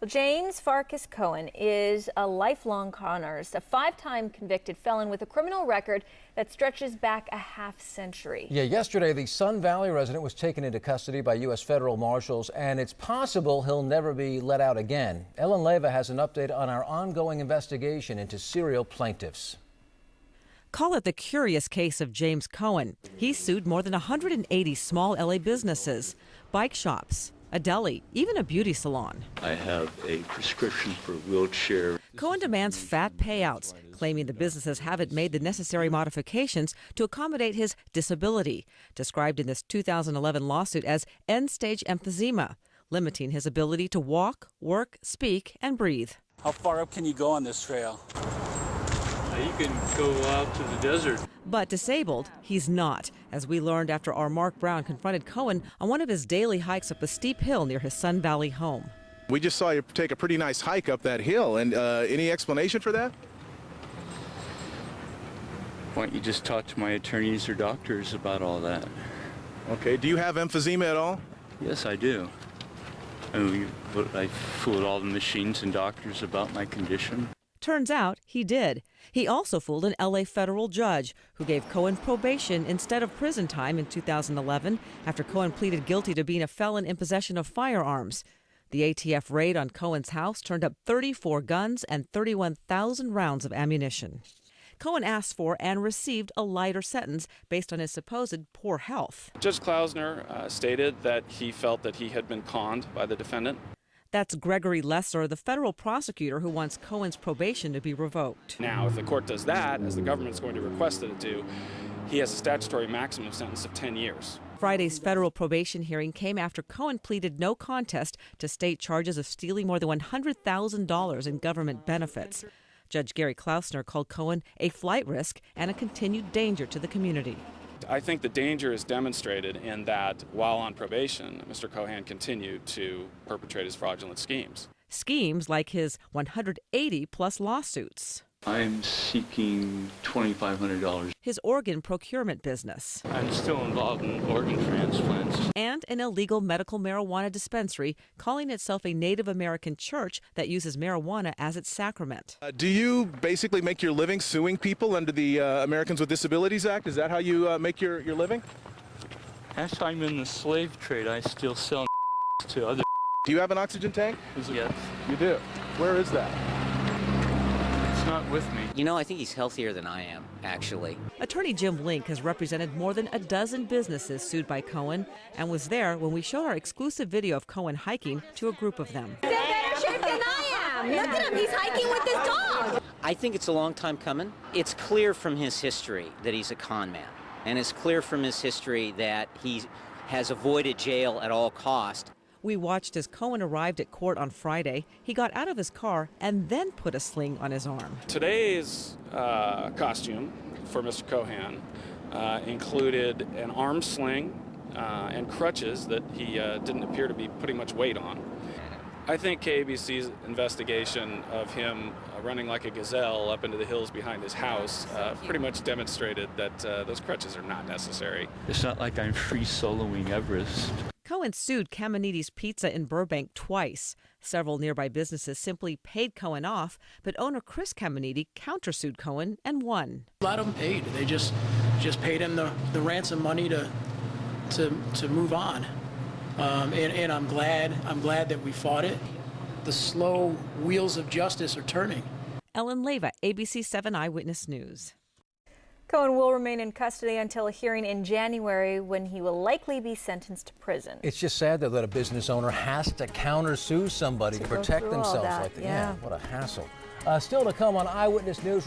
Well, James Farkas Cohen is a lifelong con artist, a 5-time convicted felon with a criminal record that stretches back a half-century. Yeah, yesterday the Sun Valley resident was taken into custody by U.S. federal marshals, and it's possible he'll never be let out again. Ellen Leyva has an update on our ongoing investigation into serial plaintiffs. Call it the curious case of James Cohen. He sued more than 180 small L.A. businesses, bike shops, a deli, even a beauty salon. I have a prescription for a wheelchair. Cohen demands fat payouts, claiming the businesses haven't made the necessary modifications to accommodate his disability, described in this 2011 lawsuit as end-stage emphysema, limiting his ability to walk, work, speak, and breathe. How far up can you go on this trail? You can go out to the desert. But disabled, he's not, as we learned after our Mark Brown confronted Cohen on one of his daily hikes up a steep hill near his Sun Valley home. We just saw you take a pretty nice hike up that hill, and any explanation for that? Why don't you just talk to my attorneys or doctors about all that? Okay, do you have emphysema at all? Yes, I do. I fooled all the machines and doctors about my condition. Turns out he did. He also fooled an L.A. federal judge who gave Cohen probation instead of prison time in 2011 after Cohen pleaded guilty to being a felon in possession of firearms. The ATF raid on Cohen's house turned up 34 guns and 31,000 rounds of ammunition. Cohen asked for and received a lighter sentence based on his supposed poor health. Judge Klausner stated that he felt that he had been conned by the defendant. That's Gregory Lesser, the federal prosecutor who wants Cohen's probation to be revoked. Now, if the court does that, as the government's going to request that it do, he has a statutory maximum sentence of 10 years. Friday's federal probation hearing came after Cohen pleaded no contest to state charges of stealing more than $100,000 in government benefits. Judge Gary Klausner called Cohen a flight risk and a continued danger to the community. I think the danger is demonstrated in that while on probation, Mr. Cohen continued to perpetrate his fraudulent schemes. Schemes like his 180-plus lawsuits. I'm seeking $2,500. His organ procurement business. I'm still involved in organ transplants. And an illegal medical marijuana dispensary calling itself a Native American church that uses marijuana as its sacrament. Do you basically make your living suing people under the Americans with Disabilities Act? Is that how you make your living? As I'm in the slave trade, I still sell to other. Do you have an oxygen tank? Yes. You do. Where is that? It's not with me. You know, I think he's healthier than I am, actually. Attorney Jim Link has represented more than a dozen businesses sued by Cohen and was there when we showed our exclusive video of Cohen hiking to a group of them. He's in better shape than I am. Look at him. He's hiking with his dog. I think it's a long time coming. It's clear from his history that he's a con man. And it's clear from his history that he has avoided jail at all costs. We watched as Cohen arrived at court on Friday. He got out of his car and then put a sling on his arm. Today's costume for Mr. Cohen included an arm sling and crutches that he didn't appear to be putting much weight on. I think KABC's investigation of him running like a gazelle up into the hills behind his house pretty much demonstrated that those crutches are not necessary. It's not like I'm free soloing Everest. Cohen sued Caminiti's Pizza in Burbank twice. Several nearby businesses simply paid Cohen off, but owner Chris Caminiti countersued Cohen and won. A lot of them paid. They just paid him the ransom money to move on. And I'm glad that we fought it. The slow wheels of justice are turning. Ellen Leyva, ABC 7 Eyewitness News. Cohen will remain in custody until a hearing in January when he will likely be sentenced to prison. It's just sad though that a business owner has to countersue somebody to protect themselves like that. Yeah, what a hassle. Still to come on Eyewitness News.